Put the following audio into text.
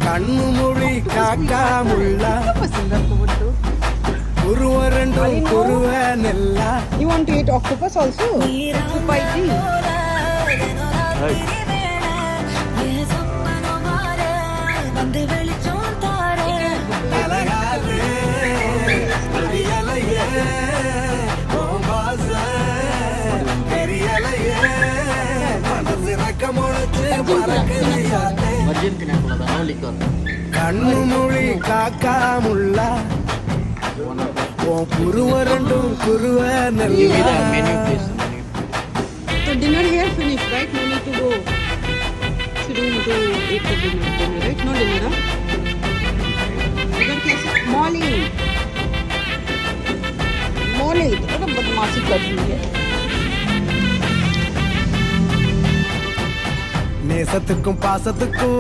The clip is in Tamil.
கண்ணு மொழி காக்கா முள்ளா குருவ ரெண்டும் குருவ நெல்லா. You want to eat octopus also? Spicy. அழகாலே தெரியலையே உன் வாசை தெரியலையே மனசு ரக்க முளைச்சு பறக்குதையாலே. கண்ணு மொழி காக்கா முள்ளா உன் குருவ ரெண்டும் குருவ நெல்லா. So dinner here finished, right? No need to go to room to eat the dinner, right? No dinner, huh? इधर कैसे? Molly. Molly, तो तो बदमाशी कर रही है. நேசத்துக்கும் பாசத்துக்கும்